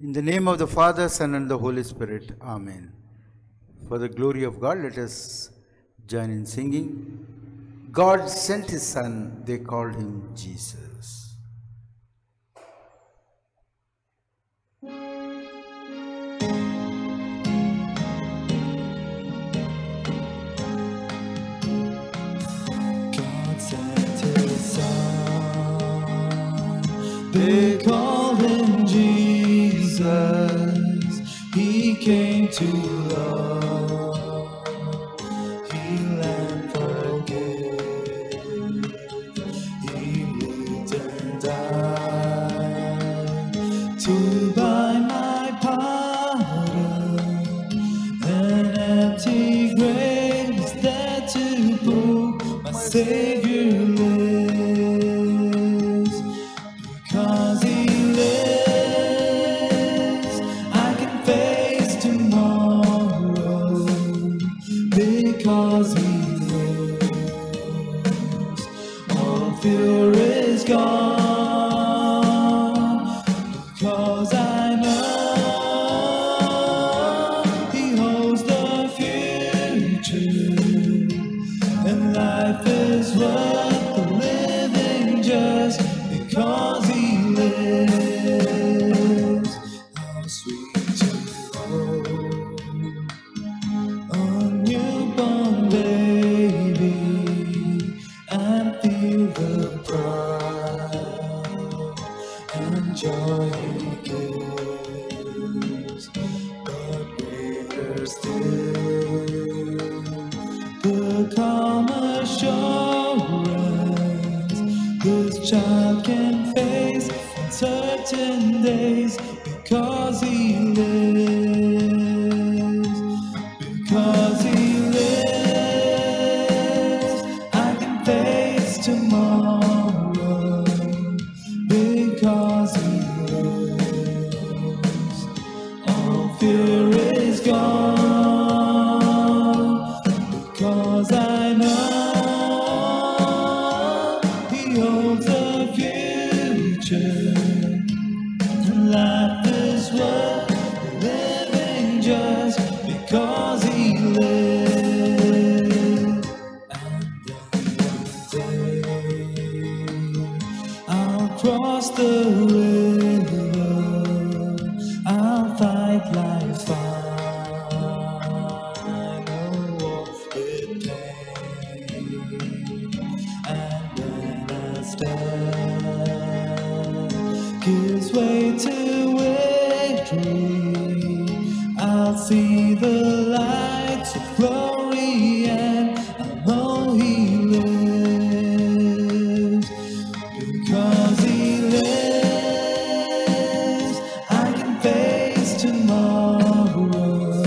In the name of the Father, Son, and the Holy Spirit. Amen. For the glory of God, let us join in singing. God sent his Son, they called him Jesus. God sent his Son, they called him Jesus. He came to love, heal and forgive. He lived and died to buy my pardon. An empty grave is there to prove my Savior lives. Because he lives, I can face tomorrow. Because he lives, all fear is gone. Because I know he holds the future, and life is worth the living just because he lives. How sweet to hold a newborn baby and feel the pride and joy he gives, but greater still, the calm assurance this child can face uncertain days because he lives. Because he lives, I can face tomorrow. Because he lives, all fear is gone. Because I know he holds the future, and life is worth living just because he lives. And then one day I'll cross the river, I'll fight life's final war with pain. And when I stand gives way to victory, I'll see the lights of glory, and I know he lives. Because he lives, I can face tomorrow.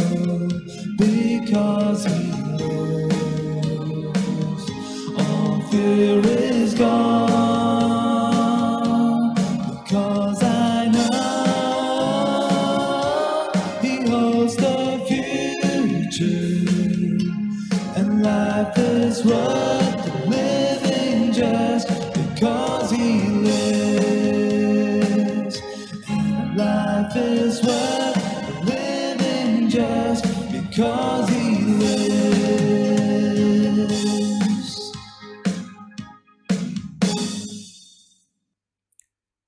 Because he lives, all fear is gone. Because I know he holds the future, and life is worth the living just because he lives. And life is worth the living just because he lives.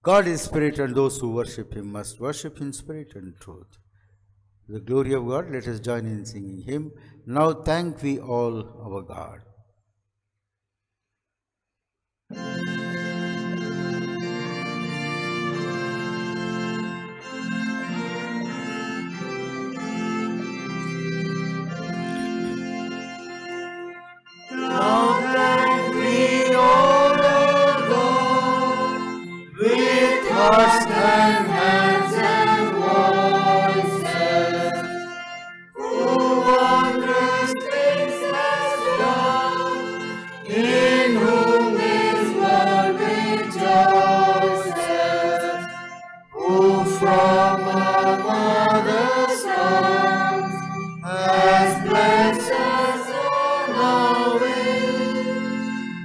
God is spirit, and those who worship him must worship in spirit and truth. To the glory of God, let us join in singing hymn. Now thank we all our God. Now thank we all our God, with hearts and hands and voices, who wondrous things has done, in whom this world rejoices, who from our mother's arms has blessed us on our way,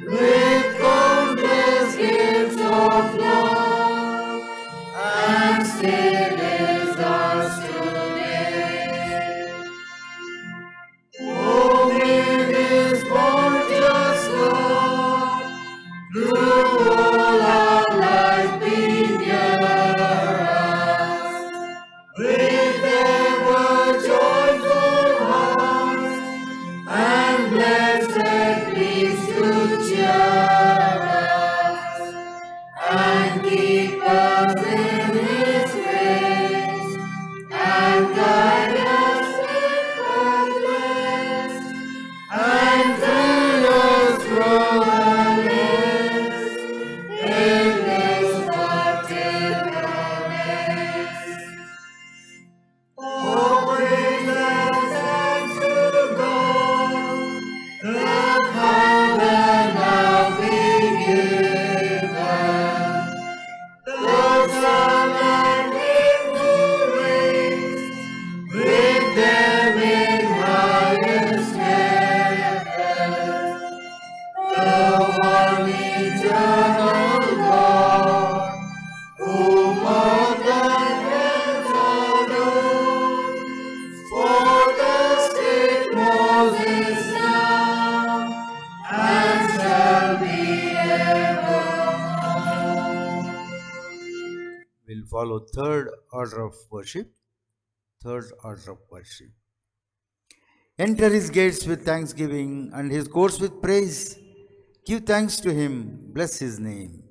with countless gifts of love, follow third order of worship. Third order of worship. Enter his gates with thanksgiving and his courts with praise. Give thanks to him, bless his name.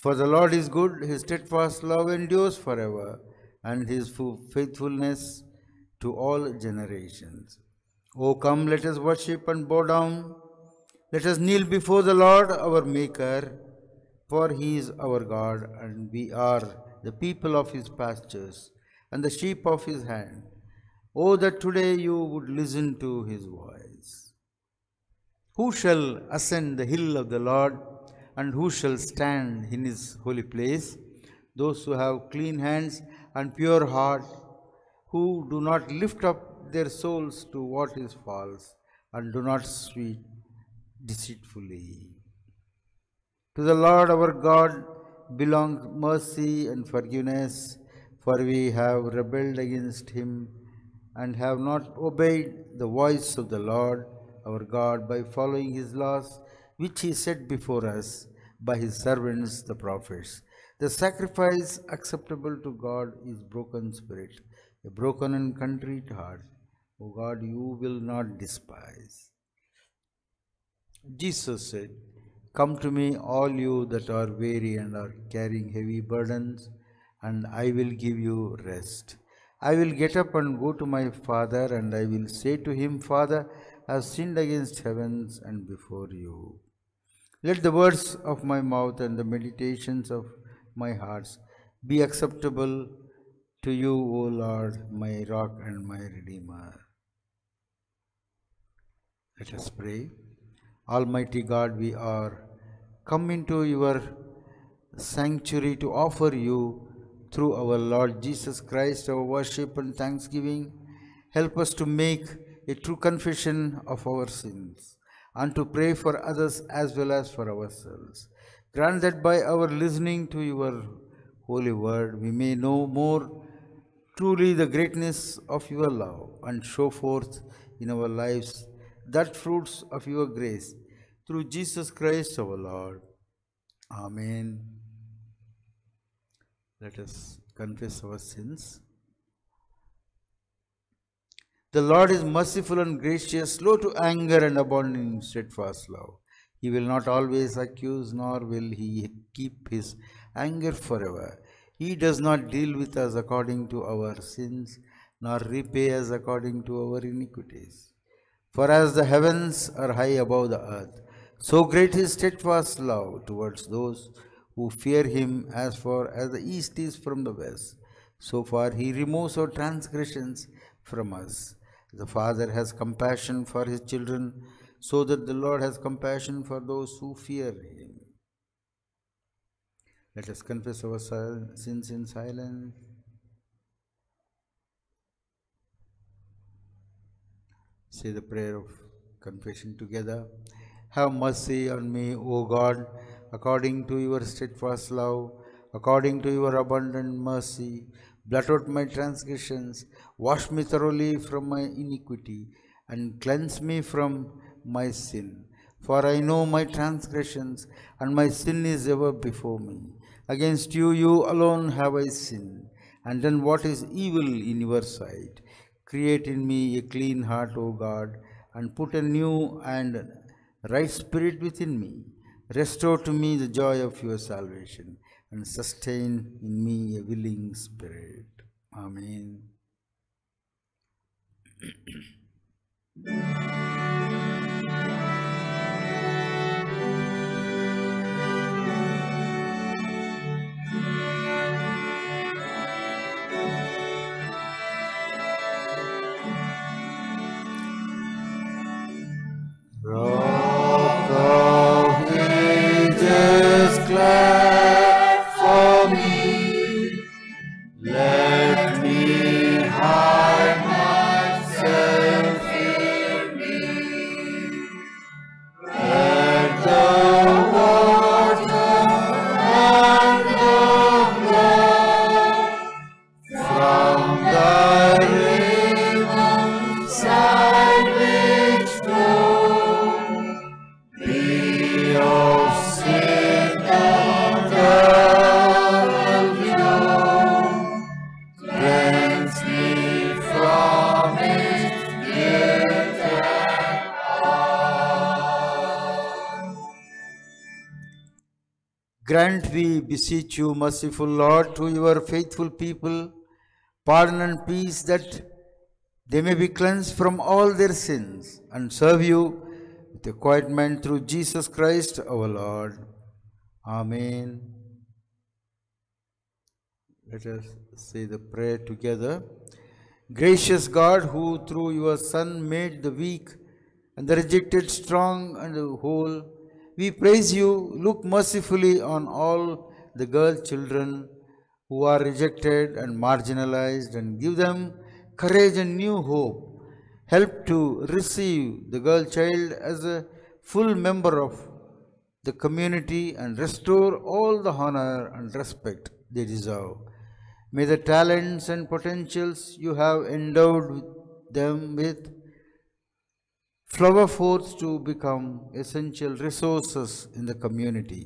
For the Lord is good, his steadfast love endures forever, and his faithfulness to all generations. O come, let us worship and bow down. Let us kneel before the Lord our Maker, for he is our God, and we are the people of his pastures and the sheep of his hand. Oh, that today you would listen to his voice. Who shall ascend the hill of the Lord, and who shall stand in his holy place? Those who have clean hands and pure heart, who do not lift up their souls to what is false, and do not swear deceitfully. To the Lord our God belong mercy and forgiveness, for we have rebelled against him and have not obeyed the voice of the Lord our God by following his laws, which he set before us by his servants the prophets. The sacrifice acceptable to God is broken spirit, a broken and contrite heart. O God, you will not despise. Jesus said, Come to me, all you that are weary and are carrying heavy burdens, and I will give you rest. I will get up and go to my Father, and I will say to him, Father, I have sinned against heavens and before you. Let the words of my mouth and the meditations of my heart be acceptable to you, O Lord, my rock and my redeemer. Let us pray. Almighty God, we are come into your sanctuary to offer you through our Lord Jesus Christ our worship and thanksgiving. Help us to make a true confession of our sins and to pray for others as well as for ourselves. Grant that by our listening to your holy word we may know more truly the greatness of your love and show forth in our lives that fruits of your grace through Jesus Christ our Lord. Amen. Let us confess our sins. The Lord is merciful and gracious, slow to anger and abounding in steadfast love. He will not always accuse, nor will he keep his anger forever. He does not deal with us according to our sins, nor repay us according to our iniquities. For as the heavens are high above the earth, so great is steadfast love towards those who fear him. As far as the east is from the west, so far he removes our transgressions from us. The Father has compassion for his children, so that the Lord has compassion for those who fear him. Let us confess our sins in silence. Say the prayer of confession together. Have mercy on me, O God, according to your steadfast love, according to your abundant mercy. Blot out my transgressions, wash me thoroughly from my iniquity, and cleanse me from my sin. For I know my transgressions, and my sin is ever before me. Against you, you alone have I sinned, and done what is evil in your sight. Create in me a clean heart, O God, and put a new and right spirit within me. Restore to me the joy of your salvation, and sustain in me a willing spirit. Amen. Rock of ages, clap for me. Let me hide myself Grant, we beseech you, merciful Lord, to your faithful people pardon and peace, that they may be cleansed from all their sins and serve you with a quiet mind through Jesus Christ our Lord. Amen. Let us say the prayer together. Gracious God, who through your Son made the weak and the rejected strong and the whole, we praise you. Look mercifully on all the girl children who are rejected and marginalized, and give them courage and new hope. Help to receive the girl child as a full member of the community and restore all the honor and respect they deserve. May the talents and potentials you have endowed them with flower forth to become essential resources in the community.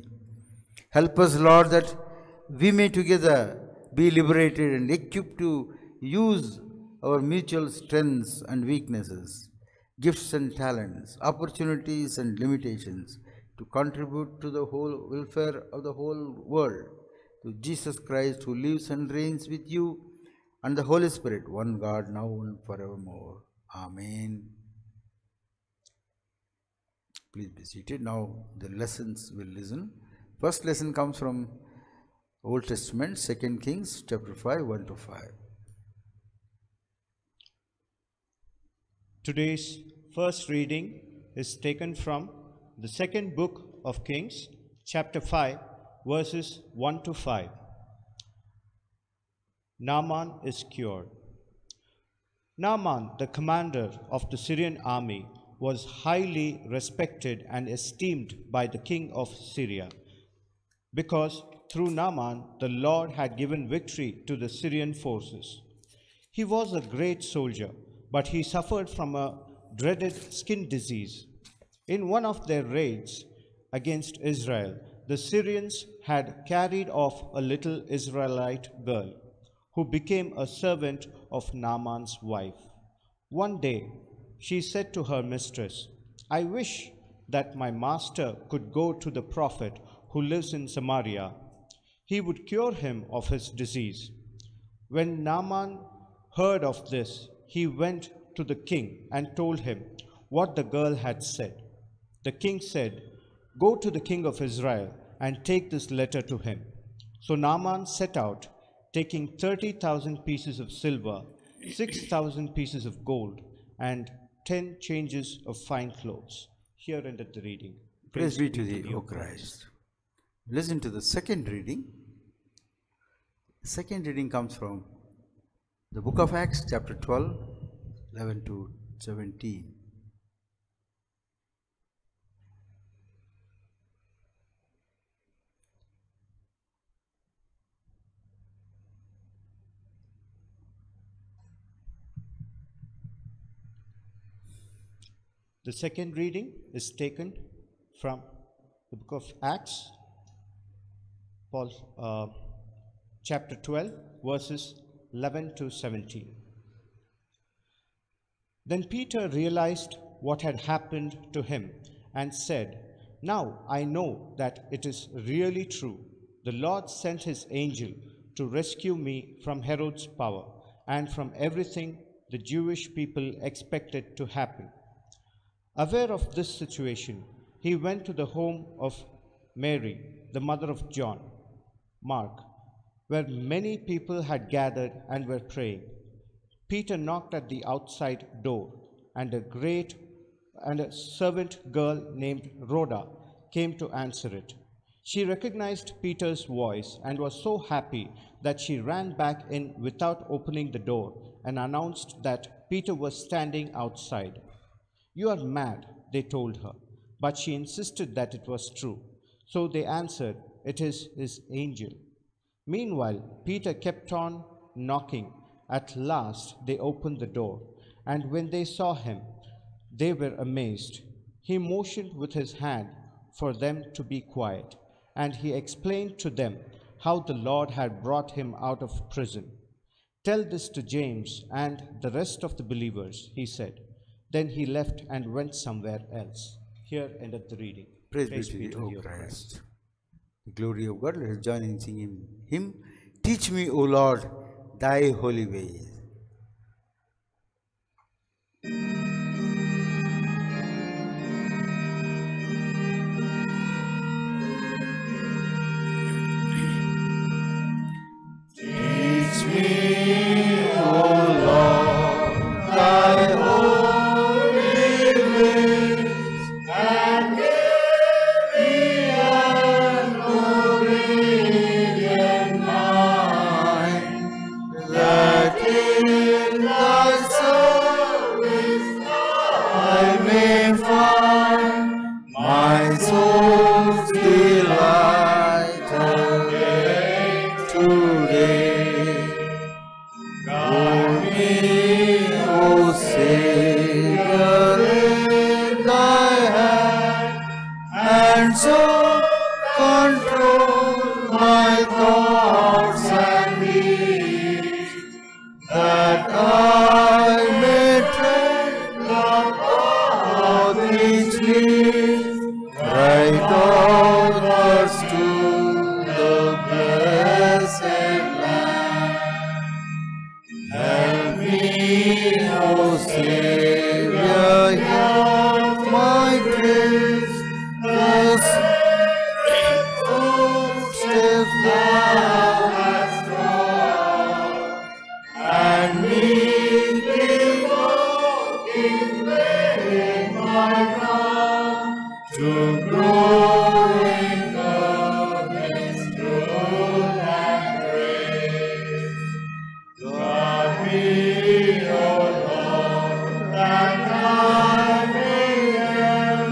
Help us, Lord, that we may together be liberated and equipped to use our mutual strengths and weaknesses, gifts and talents, opportunities and limitations, to contribute to the whole welfare of the whole world. To Jesus Christ, who lives and reigns with you and the Holy Spirit, one God, now and forevermore. Amen. Please be seated. Now the lessons we'll listen. First lesson comes from Old Testament, 2 Kings chapter 5, 1 to 5. Today's first reading is taken from the second book of Kings, chapter 5, verses 1 to 5. Naaman is cured. Naaman, the commander of the Syrian army, was highly respected and esteemed by the king of Syria, because through Naaman the Lord had given victory to the Syrian forces. He was a great soldier, but he suffered from a dreaded skin disease. In one of their raids against Israel, the Syrians had carried off a little Israelite girl, who became a servant of Naaman's wife. One day, she said to her mistress, "I wish that my master could go to the prophet who lives in Samaria. He would cure him of his disease." When Naaman heard of this, he went to the king and told him what the girl had said. The king said, "Go to the king of Israel and take this letter to him." So Naaman set out, taking 30,000 pieces of silver, 6,000 pieces of gold, and 10 changes of fine clothes. Here ended the reading. Praise be to thee, O Christ. Listen to the second reading. The second reading comes from the book of Acts, chapter 12, 11 to 17. The second reading is taken from the book of Acts, chapter 12, verses 11 to 17. Then Peter realized what had happened to him and said, "Now I know that it is really true. The Lord sent his angel to rescue me from Herod's power and from everything the Jewish people expected to happen." Aware of this situation, he went to the home of Mary, the mother of John, Mark, where many people had gathered and were praying. Peter knocked at the outside door, and a servant girl named Rhoda came to answer it. She recognized Peter's voice and was so happy that she ran back in without opening the door and announced that Peter was standing outside. "You are mad," they told her, but she insisted that it was true. So they answered, "It is his angel." Meanwhile, Peter kept on knocking. At last they opened the door, and when they saw him, they were amazed. He motioned with his hand for them to be quiet, and he explained to them how the Lord had brought him out of prison. "Tell this to James and the rest of the believers," he said. Then he left and went somewhere else. Here ended the reading. Praise be to thee, O Christ. The glory of God, let us join in singing hymn. Teach me, O Lord, thy holy ways. Teach me, O Lord, thy holy ways, and give me an obedient mind, that in thy service I may find my soul's delight again today. Guide me, O Savior, in thy hand, and so control my thoughts and deeds, that I may tread the path each leads, right onwards to the blessed land. Help me, O Savior, hear my praise, the sacred footsteps thou hast trod, and meekly walking make my path to grow in goodness, truth, and grace. Guard me, O Lord, that I may e'er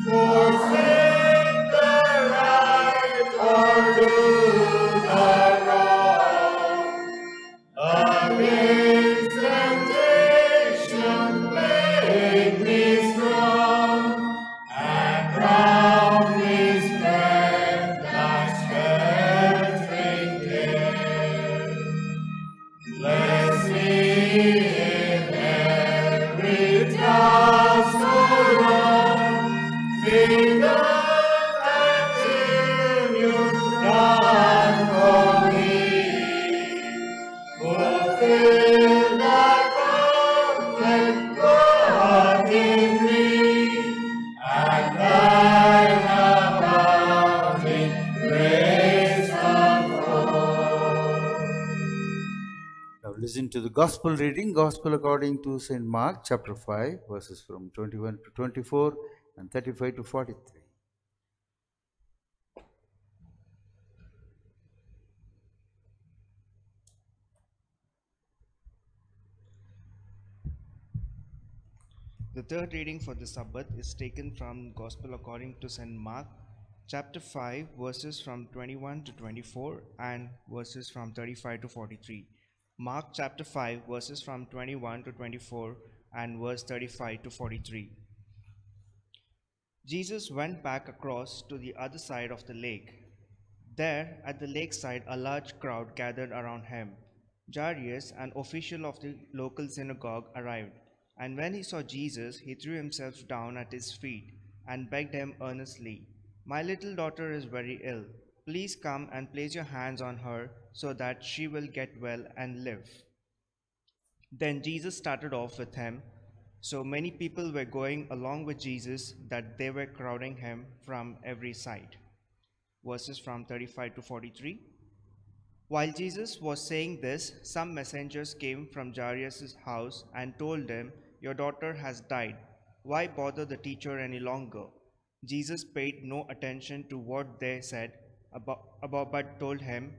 forsake the right or do the wrong. Against temptation make me strong, and round me spread thy sheltering care. Bless me in every task so long, be the continued done for me. Fulfill thy perfect work in me, and thine abounding grace unfold. Now listen to the gospel reading, gospel according to St. Mark chapter 5, verses from 21 to 24 and 35 to 43. The third reading for the Sabbath is taken from Gospel according to St. Mark, chapter 5, verses from 21 to 24 and verses from 35 to 43. Mark chapter 5, verses from 21 to 24 and verse 35 to 43. Jesus went back across to the other side of the lake. There, at the lakeside, a large crowd gathered around him. Jairus, an official of the local synagogue, arrived, and when he saw Jesus, he threw himself down at his feet and begged him earnestly, "My little daughter is very ill. Please come and place your hands on her so that she will get well and live." Then Jesus started off with him. So many people were going along with Jesus that they were crowding him from every side. Verses from 35 to 43. While Jesus was saying this, some messengers came from Jairus' house and told him, "Your daughter has died. Why bother the teacher any longer?" Jesus paid no attention to what they said but told him,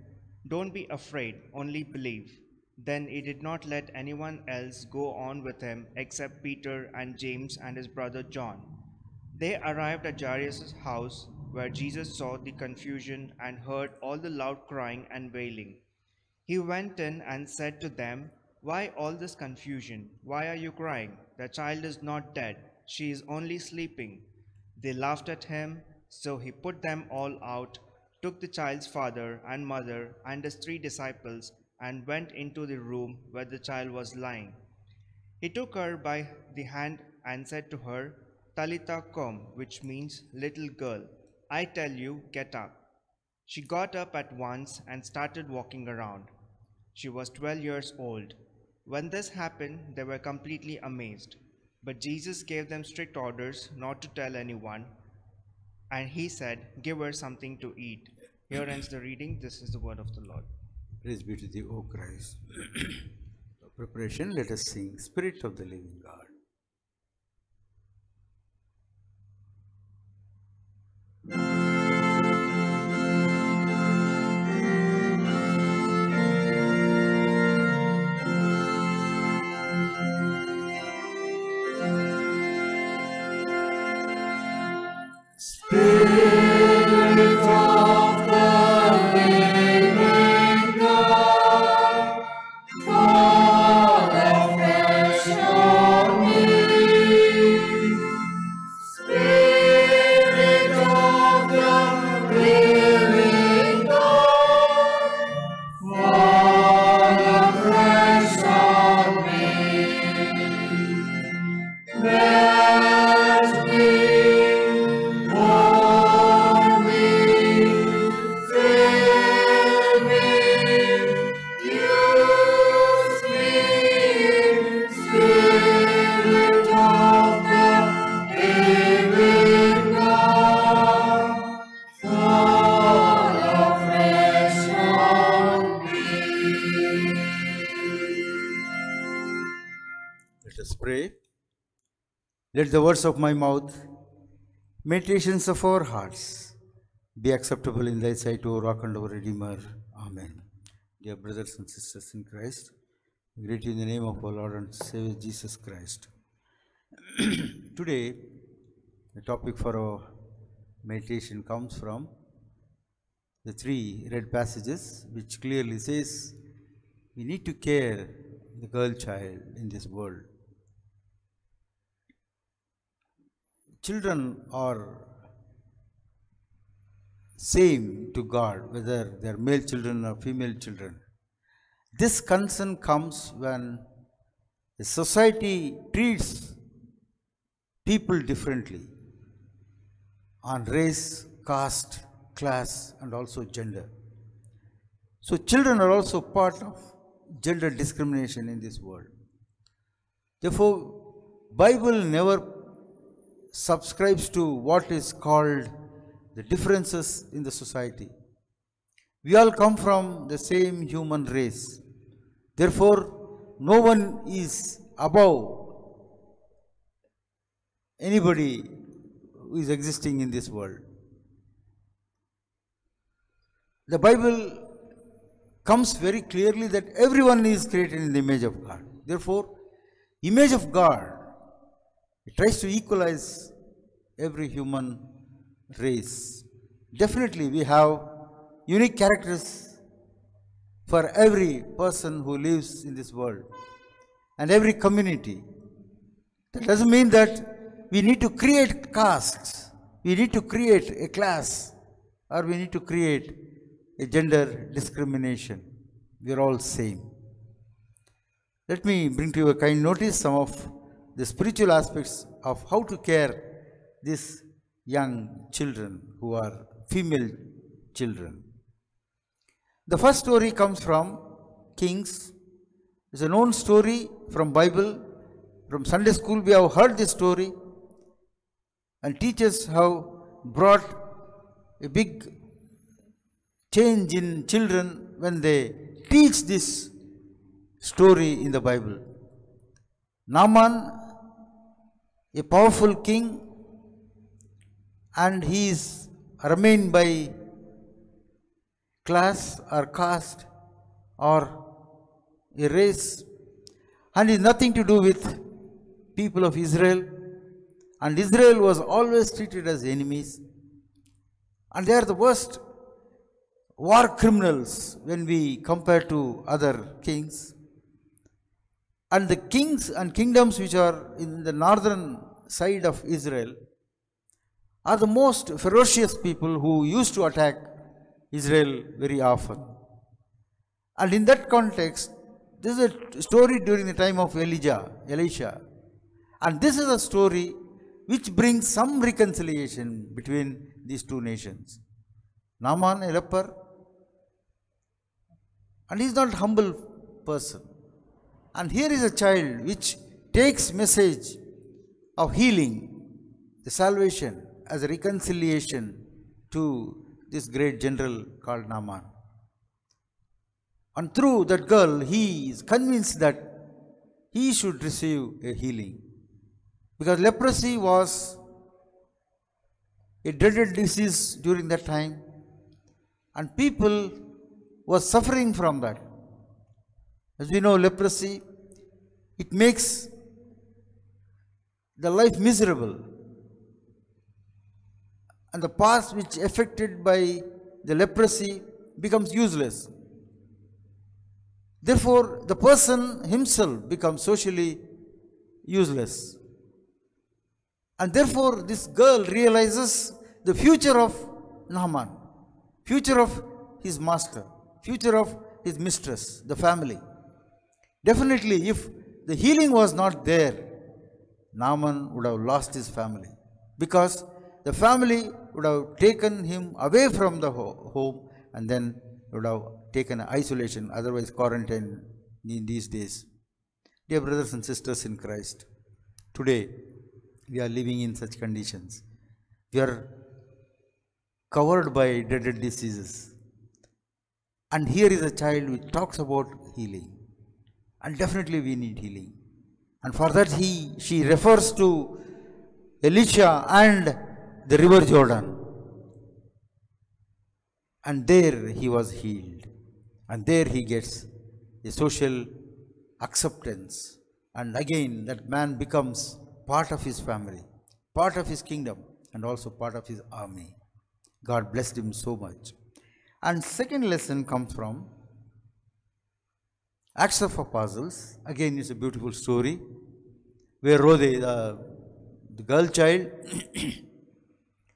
"Don't be afraid, only believe." Then he did not let anyone else go on with him except Peter and James and his brother John. They arrived at Jairus' house, where Jesus saw the confusion and heard all the loud crying and wailing. He went in and said to them, "Why all this confusion? Why are you crying? The child is not dead, she is only sleeping." They laughed at him, so he put them all out, took the child's father and mother and his 3 disciples, and went into the room where the child was lying. He took her by the hand and said to her, "Talitha cum," which means, "Little girl, I tell you, get up." She got up at once and started walking around. She was 12 years old. When this happened, they were completely amazed. But Jesus gave them strict orders not to tell anyone, and he said, "Give her something to eat." Here ends the reading. This is the word of the Lord. Praise be to thee, O Christ. For preparation, let us sing Spirit of the Living God. Spirit of the living God, fall afresh on me. Spirit of the living God, fall afresh on me. Let me warm me, fill me, use me, Spirit of the living God, fall afresh on me. Let us pray. Let the words of my mouth, meditations of our hearts, be acceptable in thy sight, O Rock and our Redeemer. Amen. Dear brothers and sisters in Christ, we greet you in the name of our Lord and Savior Jesus Christ. Today, the topic for our meditation comes from the three read passages, which clearly says we need to care the girl child in this world. Children are same to God, whether they are male children or female children. This concern comes when the society treats people differently on race, caste, class, and also gender. So children are also part of gender discrimination in this world. Therefore, Bible never subscribes to what is called the differences in the society. We all come from the same human race. Therefore, no one is above anybody who is existing in this world. The Bible comes very clearly that everyone is created in the image of God. Therefore, image of God, it tries to equalize every human race. Definitely, we have unique characters for every person who lives in this world and every community. That doesn't mean that we need to create castes, we need to create a class, or we need to create a gender discrimination. We are all same. Let me bring to you a kind notice some of the spiritual aspects of how to care these young children who are female children. The first story comes from Kings. It's a known story from Bible. From Sunday school we have heard this story, and teachers have brought a big change in children when they teach this story in the Bible. Naaman, a powerful king, and he is remained by class or caste or a race, and is nothing to do with people of Israel, and Israel was always treated as enemies, and they are the worst war criminals when we compare to other kings. And the kings and kingdoms which are in the northern side of Israel are the most ferocious people who used to attack Israel very often. And in that context, this is a story during the time of Elisha. And this is a story which brings some reconciliation between these two nations. Naaman, a leper, and he is not humble person. And here is a child which takes message of healing, the salvation as a reconciliation to this great general called Naaman. And through that girl, he is convinced that he should receive a healing. Because leprosy was a dreaded disease during that time, and people were suffering from that. As we know, leprosy, it makes the life miserable. And the parts which affected by the leprosy becomes useless. Therefore, the person himself becomes socially useless. And therefore, this girl realizes the future of Naaman, future of his master, future of his mistress, the family. Definitely, if the healing was not there, Naaman would have lost his family, because the family would have taken him away from the home and then would have taken isolation, otherwise quarantine in these days. Dear brothers and sisters in Christ, today we are living in such conditions. We are covered by dreaded diseases. And here is a child which talks about healing. And definitely we need healing. And for that she refers to Elisha and the river Jordan. And there he was healed. And there he gets a social acceptance. And again that man becomes part of his family, part of his kingdom, and also part of his army. God blessed him so much. And second lesson comes from Acts of Apostles. Again, it's a beautiful story where Rhode, the girl child,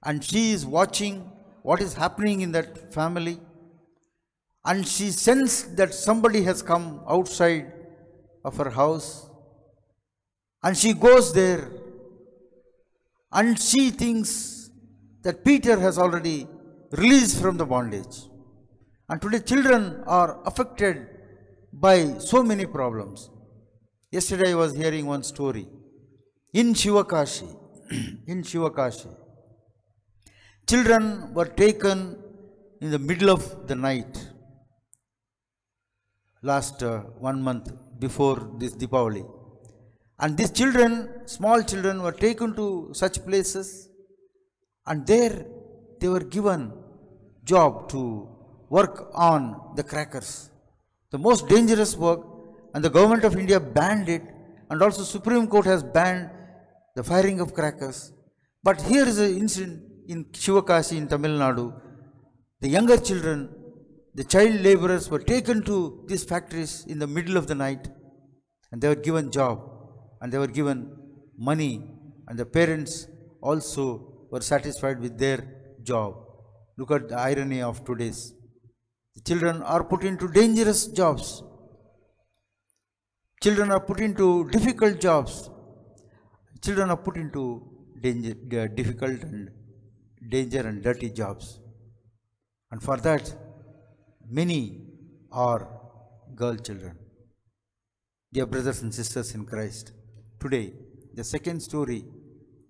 and she is watching what is happening in that family, and she sensed that somebody has come outside of her house, and she goes there, and she thinks that Peter has already released from the bondage. And today children are affected by so many problems. Yesterday I was hearing one story. In Shivakashi, children were taken in the middle of the night last 1 month before this Deepavali. And these children, small children, were taken to such places, and there they were given job to work on the crackers. The most dangerous work, and the government of India banned it, and also Supreme Court has banned the firing of crackers. But here is an incident in Shivakashi in Tamil Nadu. The younger children, the child laborers, were taken to these factories in the middle of the night, and they were given job, and they were given money, and the parents also were satisfied with their job. Look at the irony of today's. The children are put into dangerous jobs. Children are put into difficult jobs. Children are put into difficult and danger and dirty jobs. And for that, many are girl children. Dear brothers and sisters in Christ, today the second story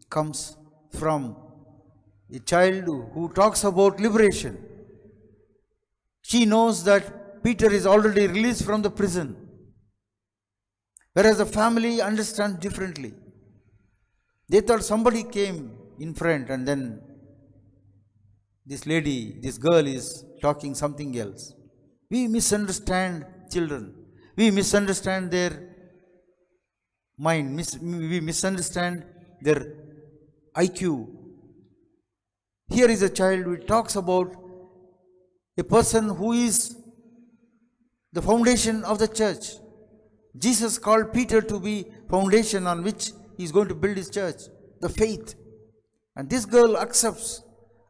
comes from a child who talks about liberation. She knows that Peter is already released from the prison, whereas the family understands differently. They thought somebody came in front, and then this lady, this girl is talking something else. We misunderstand children. We misunderstand their mind. We misunderstand their IQ. Here is a child who talks about a person who is the foundation of the church. Jesus called Peter to be foundation on which he is going to build his church, the faith. And this girl accepts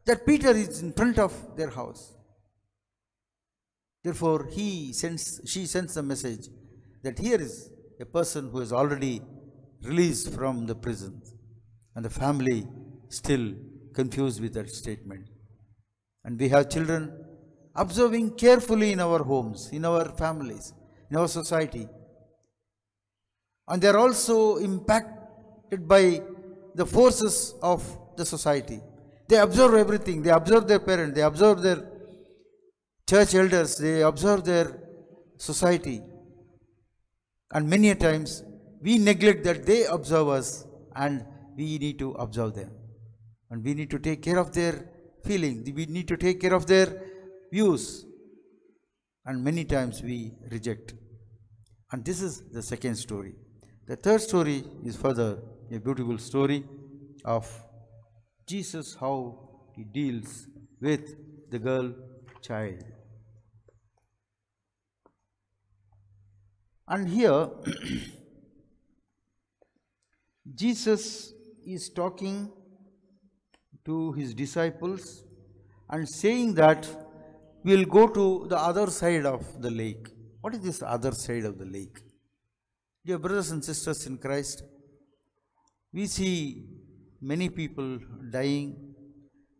that Peter is in front of their house. Therefore, she sends the message that here is a person who is already released from the prison, and the family still confused with that statement. And we have children observing carefully in our homes, in our families, in our society. And they are also impacted by the forces of the society. They observe everything. They observe their parents, they observe their church elders, they observe their society. And many a times we neglect that they observe us, and we need to observe them. And we need to take care of their feelings. We need to take care of their views. And many times we reject. And this is the second story. The third story is further a beautiful story of Jesus, how he deals with the girl child. And here Jesus is talking to his disciples and saying that we will go to the other side of the lake. What is this other side of the lake? Dear brothers and sisters in Christ, we see many people dying,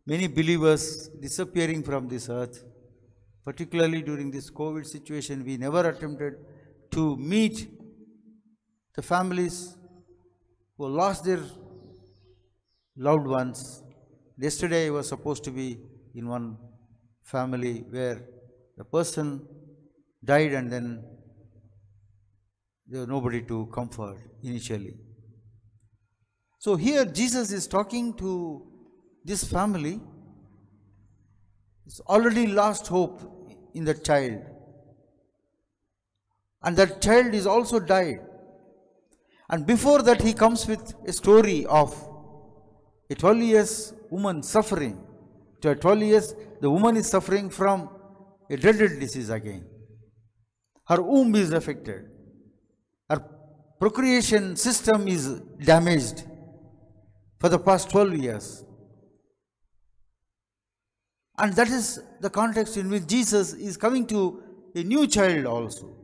many believers disappearing from this earth. Particularly during this COVID situation, we never attempted to meet the families who lost their loved ones. Yesterday I was supposed to be in one family where the person died and then there was nobody to comfort initially. So here Jesus is talking to this family. It's already lost hope in the child. And that child is also died. And before that he comes with a story of a 12 years woman suffering. To 12 years the woman is suffering from a dreaded disease again. Her womb is affected. Her procreation system is damaged for the past 12 years. And that is the context in which Jesus is coming to a new child also.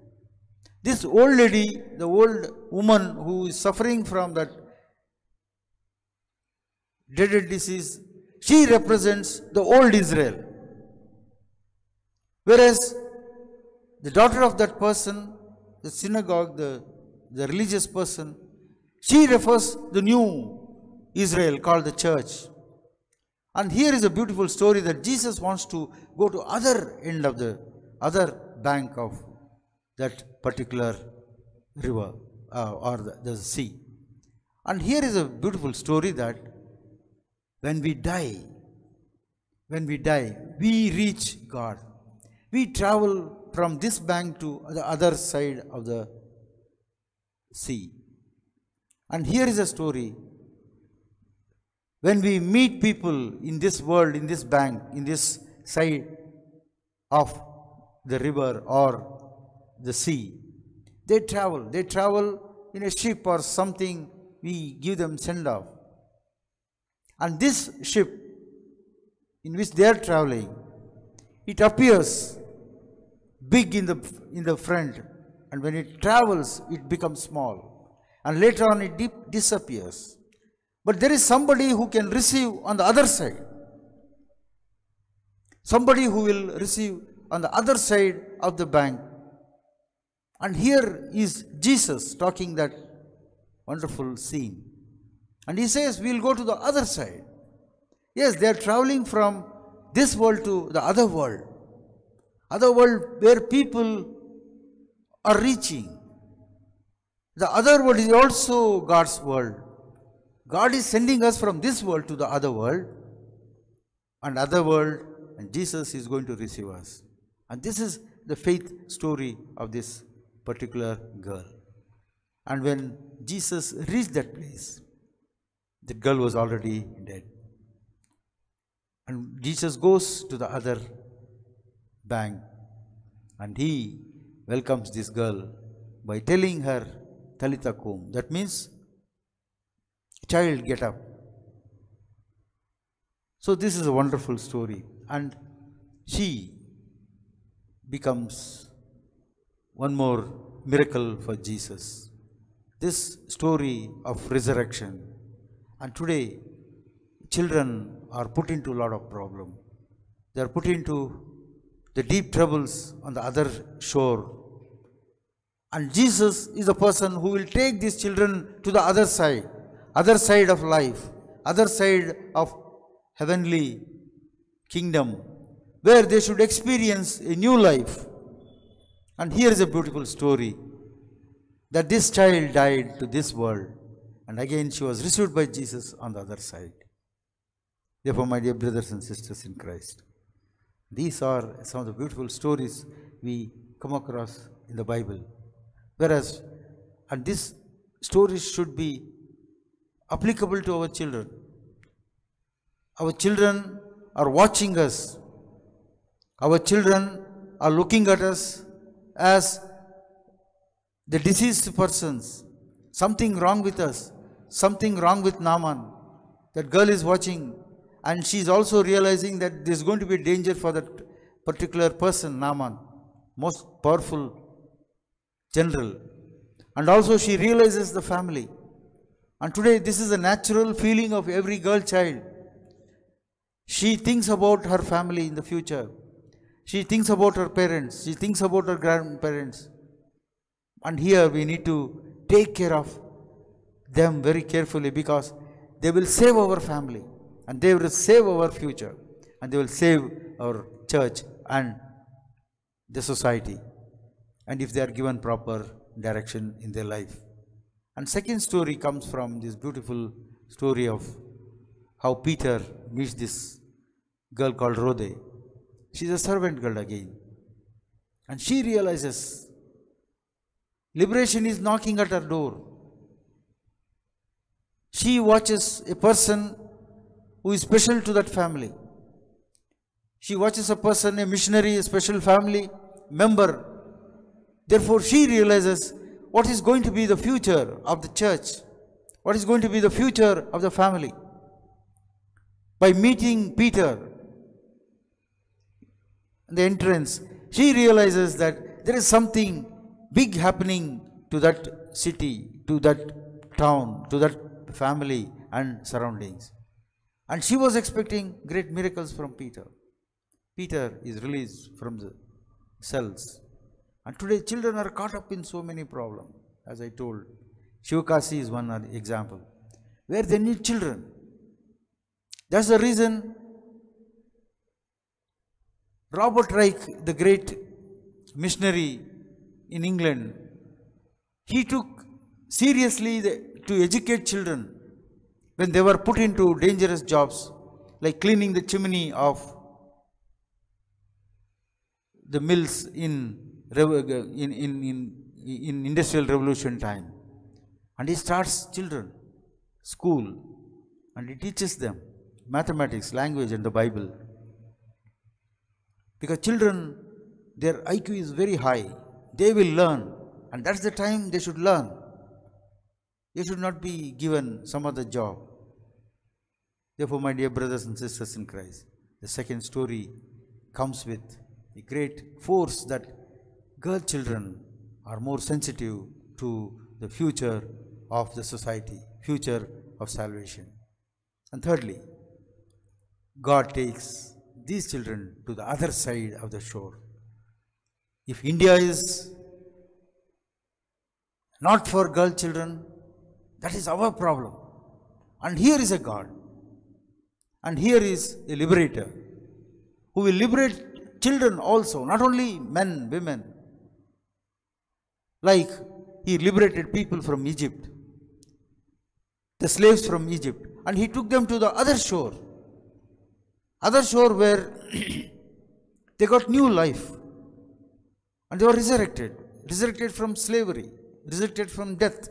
This old lady, the old woman who is suffering from that dreaded disease, she represents the old Israel. Whereas the daughter of that person, the synagogue, the religious person, she refers the new Israel called the church. And here is a beautiful story that Jesus wants to go to other end of the other bank of that particular river or the sea. And here is a beautiful story that when we die, we reach God. We travel from this bank to the other side of the sea. And here is a story. When we meet people in this world, in this bank, in this side of the river or the sea, they travel in a ship or something, we give them send off. And this ship in which they are traveling, it appears big in the front, and when it travels it becomes small, and later on it disappears. But there is somebody who can receive on the other side. Somebody who will receive on the other side of the bank. And here is Jesus talking that wonderful scene. And he says, we will go to the other side. Yes, they are traveling from this world to the other world. Other world where people are reaching. The other world is also God's world. God is sending us from this world to the other world, and Jesus is going to receive us. And this is the faith story of this particular girl. And when Jesus reached that place, the girl was already dead. And Jesus goes to the other bank, and he welcomes this girl by telling her, Talitha kum. That means, child, get up. So this is a wonderful story, and she becomes one more miracle for Jesus. This story of resurrection, and today children are put into a lot of problem. They are put into the deep troubles on the other shore. And Jesus is the person who will take these children to the other side of life, other side of heavenly kingdom, where they should experience a new life. And here is a beautiful story that this child died to this world, and again she was received by Jesus on the other side. Therefore, my dear brothers and sisters in Christ, these are some of the beautiful stories we come across in the Bible. Whereas, and these stories should be applicable to our children. Our children are watching us. Our children are looking at us as the deceased persons. Something wrong with us. Something wrong with Naaman. That girl is watching, and she is also realizing that there is going to be danger for that particular person, Naaman, most powerful general. And also she realizes the family. And today this is a natural feeling of every girl child. She thinks about her family in the future. She thinks about her parents. She thinks about her grandparents. And here we need to take care of them very carefully, because they will save our family, and they will save our future, and they will save our church and the society, and if they are given proper direction in their life. And second story comes from this beautiful story of how Peter meets this girl called Rhode. She's a servant girl again, and she realizes liberation is knocking at her door. She watches a person who is special to that family. She watches a person, a missionary, a special family member. Therefore, she realizes what is going to be the future of the church, what is going to be the future of the family. By meeting Peter in the entrance, she realizes that there is something big happening to that city, to that town, to that family and surroundings. And she was expecting great miracles from Peter. Peter is released from the cells. And today children are caught up in so many problems. As I told, Shivakasi is one example, where they need children. That's the reason Robert Reich, the great missionary in England, he took seriously to educate children when they were put into dangerous jobs like cleaning the chimney of the mills in industrial revolution time. And he starts children school, and he teaches them mathematics, language and the Bible. Because children, their IQ is very high. They will learn, and that's the time they should learn. They should not be given some other job. Therefore, my dear brothers and sisters in Christ, the second story comes with the great force that girl children are more sensitive to the future of the society, future of salvation. And thirdly, God takes these children to the other side of the shore. If India is not for girl children, that is our problem. And here is a God, and here is a liberator who will liberate children also, not only men, women. Like he liberated people from Egypt, the slaves from Egypt, and he took them to the other shore where they got new life, and they were resurrected from slavery, resurrected from death,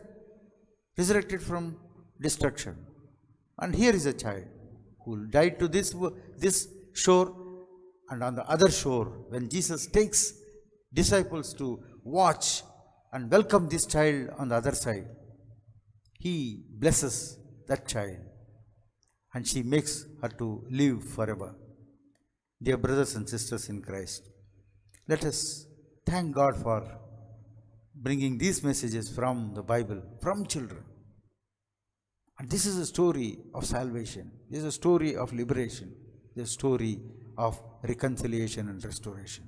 resurrected from destruction. And here is a child who died to this shore, and on the other shore, when Jesus takes disciples to watch and welcome this child on the other side, he blesses that child, and she makes her to live forever. Dear brothers and sisters in Christ, let us thank God for bringing these messages from the Bible, from children. And this is a story of salvation. This is a story of liberation. This is a story of reconciliation and restoration.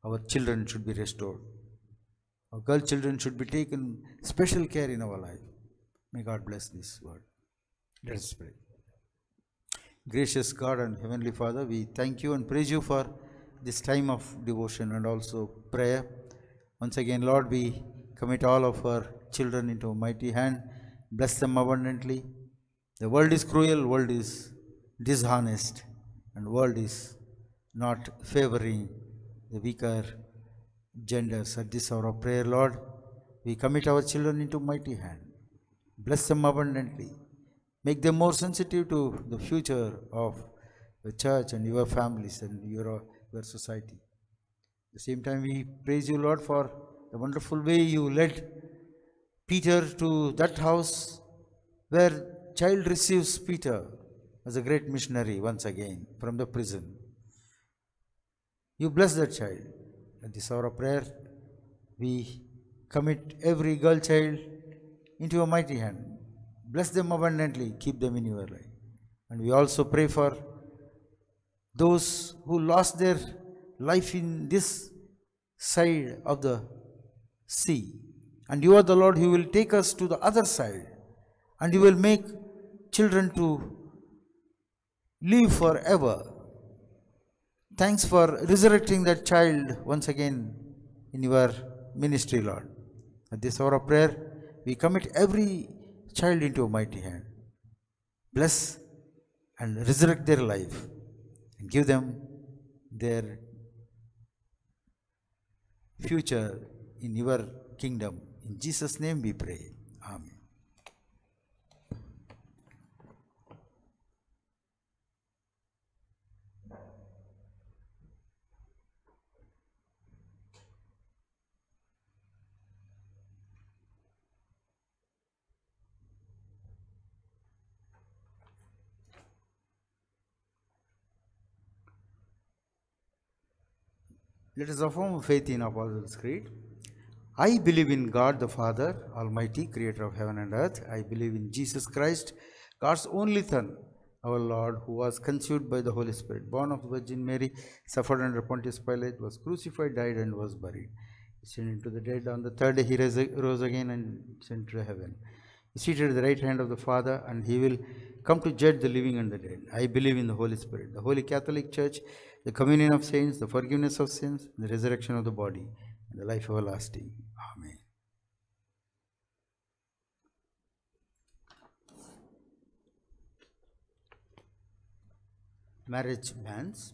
Our children should be restored. Our girl children should be taken special care in our life. May God bless this word. Let us pray. Gracious God and Heavenly Father, we thank you and praise you for this time of devotion and also prayer. Once again, Lord, we commit all of our children into a mighty hand. Bless them abundantly. The world is cruel, world is dishonest, and world is not favoring the weaker genders. At this hour of prayer, Lord, we commit our children into mighty hand. Bless them abundantly. Make them more sensitive to the future of the church and your families and your society. At the same time, we praise you, Lord, for the wonderful way you led Peter to that house where child receives Peter as a great missionary once again from the prison. You bless that child. At this hour of prayer, we commit every girl child into your mighty hand. Bless them abundantly, keep them in your life. And we also pray for those who lost their life in this side of the sea. And you are the Lord who will take us to the other side. And you will make children to live forever. Thanks for resurrecting that child once again in your ministry, Lord. At this hour of prayer, we commit every child into a mighty hand. Bless and resurrect their life and give them their future in your kingdom. In Jesus' name we pray. Amen. Let us affirm faith in Apostles' Creed. I believe in God the Father, Almighty, Creator of heaven and earth. I believe in Jesus Christ, God's only Son, our Lord, who was conceived by the Holy Spirit, born of the Virgin Mary, suffered under Pontius Pilate, was crucified, died, and was buried. He descended into the dead. On the third day he rose again and ascended to heaven. He is seated at the right hand of the Father, and he will come to judge the living and the dead. I believe in the Holy Spirit, the Holy Catholic Church, the communion of saints, the forgiveness of sins, the resurrection of the body, and the life everlasting. Amen. Marriage banns.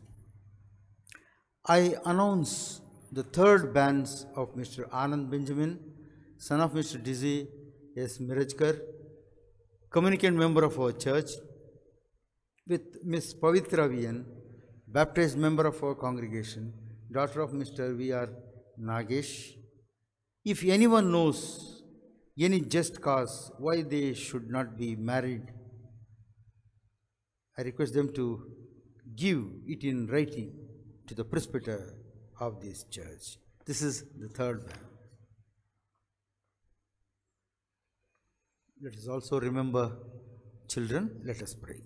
I announce the third banns of Mr. Anand Benjamin, son of Mr. Dizzy S. Mirajkar, communicant member of our church, with Miss Pavitra VN, baptized member of our congregation, daughter of Mr. V.R. Nagesh. If anyone knows any just cause why they should not be married, I request them to give it in writing to the presbyter of this church. This is the third ban. Let us also remember children. Let us pray.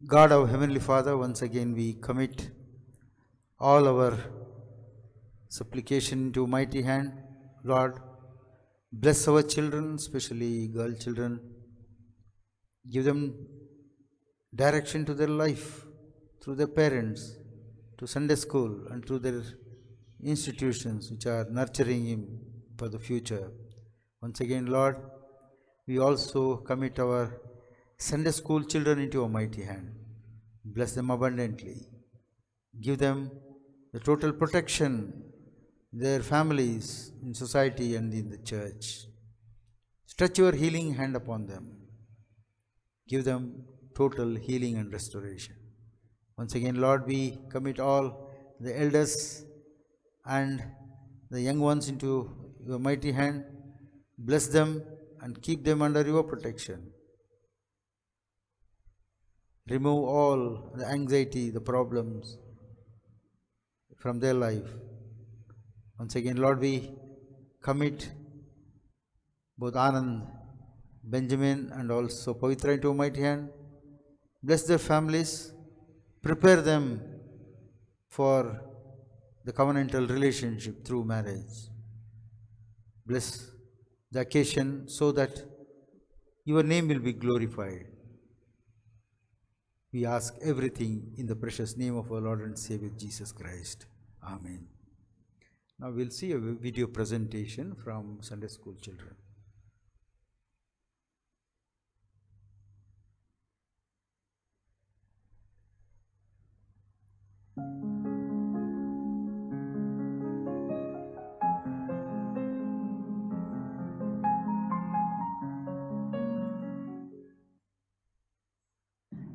God, our Heavenly Father, once again we commit all our supplication into mighty hand. Lord, bless our children, especially girl children. Give them direction to their life through their parents, to Sunday school, and through their institutions which are nurturing him for the future. Once again, Lord, we also commit our Sunday school children into a mighty hand. Bless them abundantly. Give them the total protection, their families, in society and in the church. Stretch your healing hand upon them. Give them total healing and restoration. Once again, Lord, we commit all the elders and the young ones into your mighty hand. Bless them and keep them under your protection. Remove all the anxiety, the problems from their life. Once again, Lord, we commit both Anand, Benjamin, and also Pavitra into your mighty hand. Bless their families. prepare them for the covenantal relationship through marriage. Bless the occasion so that your name will be glorified. We ask everything in the precious name of our Lord and Savior Jesus Christ. Amen. Now we'll see a video presentation from Sunday school children.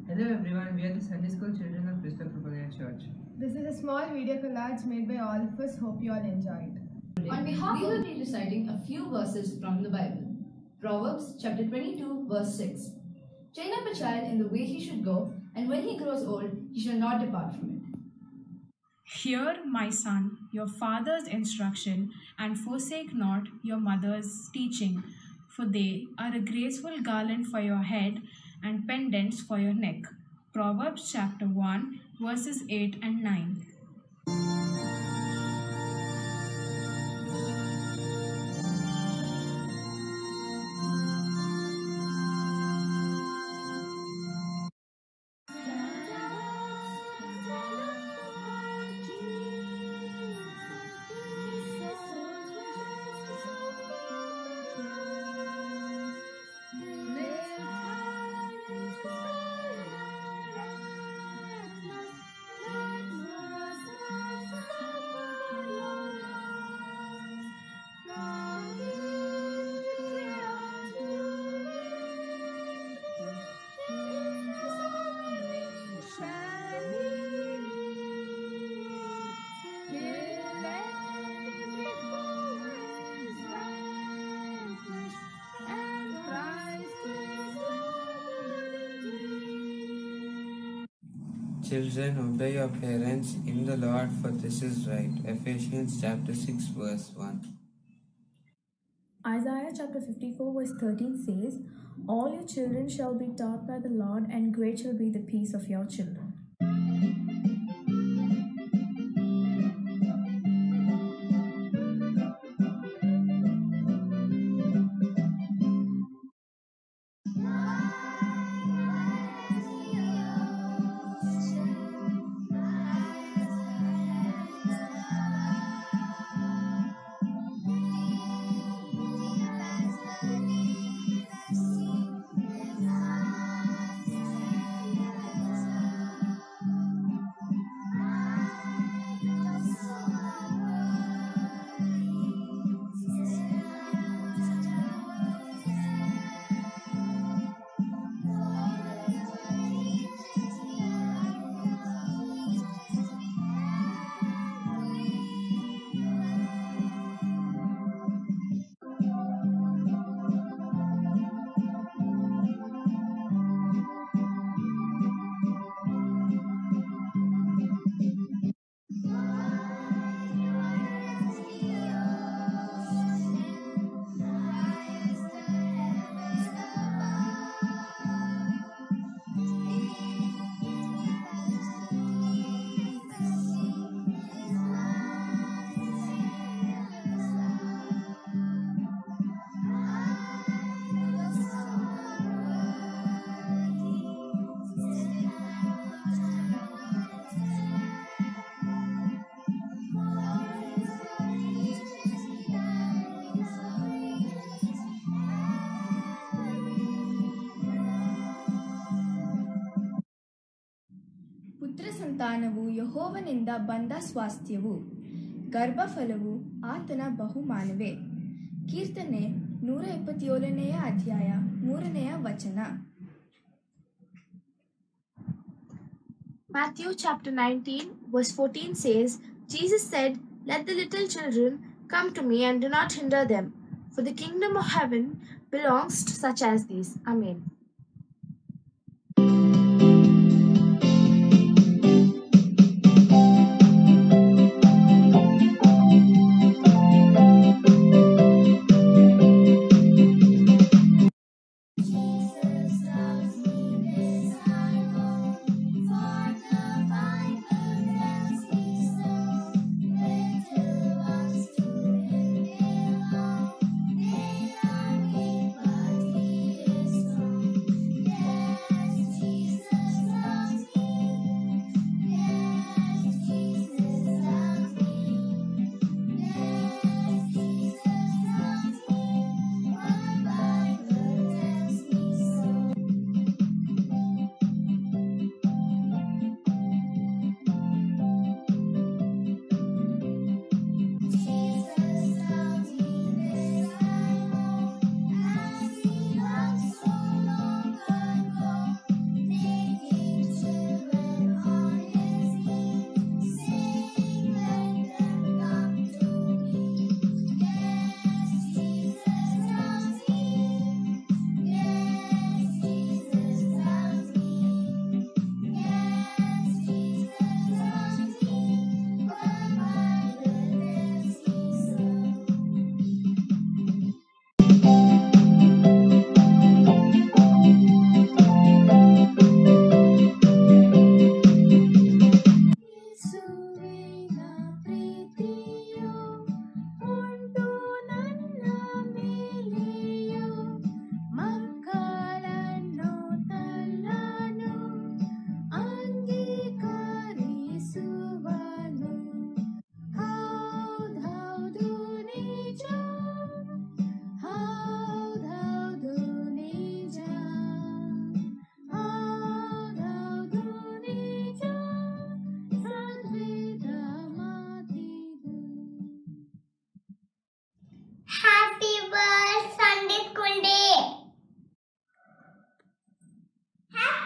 Hello everyone, we are the Sunday School children of Christopher Propaganda Church. This is a small video collage made by all of us. Hope you all enjoyed. On behalf we will be reciting a few verses from the Bible. Proverbs chapter 22 verse 6. Train up a child in the way he should go, and when he grows old, he shall not depart from it. Hear, my son, your father's instruction, and forsake not your mother's teaching, for they are a graceful garland for your head and pendants for your neck. Proverbs chapter 1 verses 8 and 9. Children, obey your parents in the Lord, for this is right. Ephesians chapter 6 verse 1. Isaiah chapter 54 verse 13 says, "All your children shall be taught by the Lord, and great shall be the peace of your children." ಪುತ್ರ ಸಂತಾನವು ಯೆಹೋವನಿಂದ ಬಂದ ಸ್ವಾಸ್ಥ್ಯವು, ಗರ್ಭಫಲವು ಆತನ ಬಹುಮಾನವೇ. ಕೀರ್ತನೆ 127ನೇ ಅಧ್ಯಾಯ 3ನೇ ವಚನ. Matthew chapter 19 verse 14 says, Jesus said, "Let the little children come to me, and do not hinder them, for the kingdom of heaven belongs to such as these." Amen. Jesus loves me, this I know, for the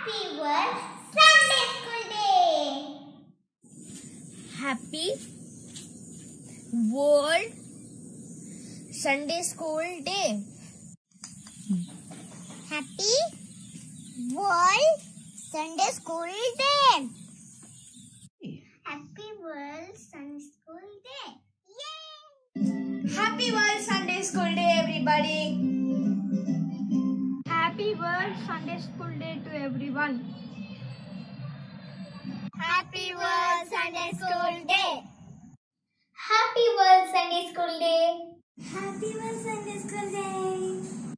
Happy World Sunday School Day! Happy World Sunday School Day. Happy World Sunday School Day! Happy World Sunday School Day! Yay! Happy World Sunday School Day, everybody. Happy World Sunday School Day to everyone. Happy World Sunday School Day. Happy World Sunday School Day. Happy World Sunday School Day.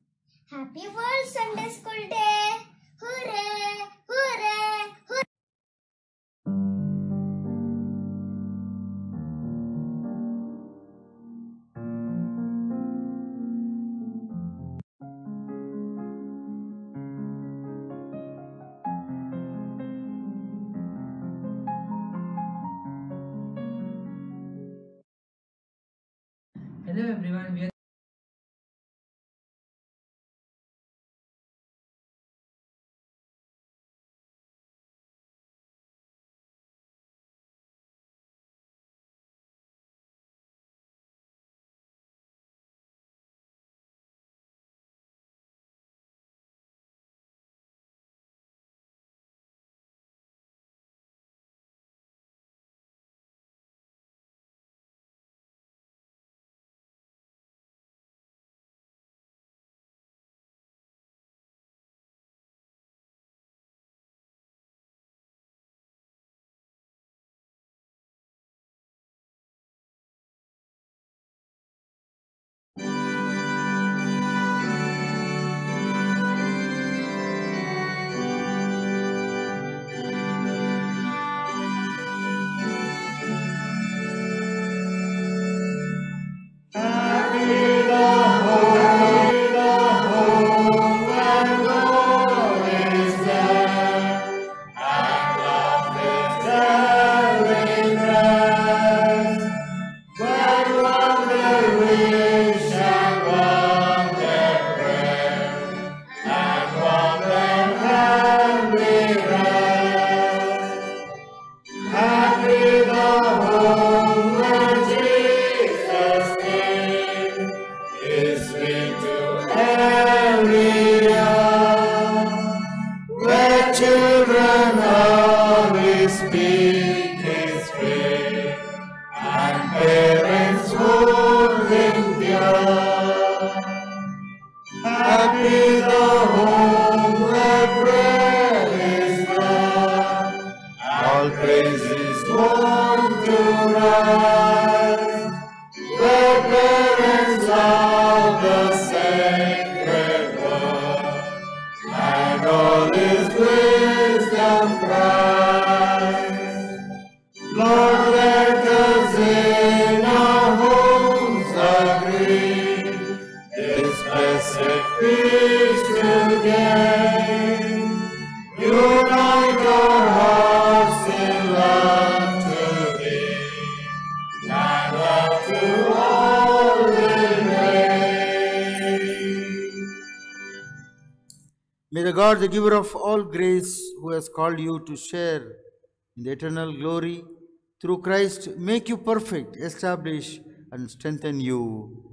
Happy World Sunday School Day. Hooray! Hooray! Hooray! Hello everyone, we are May the God, the giver of all grace, who has called you to share in the eternal glory through Christ, make you perfect, establish and strengthen you.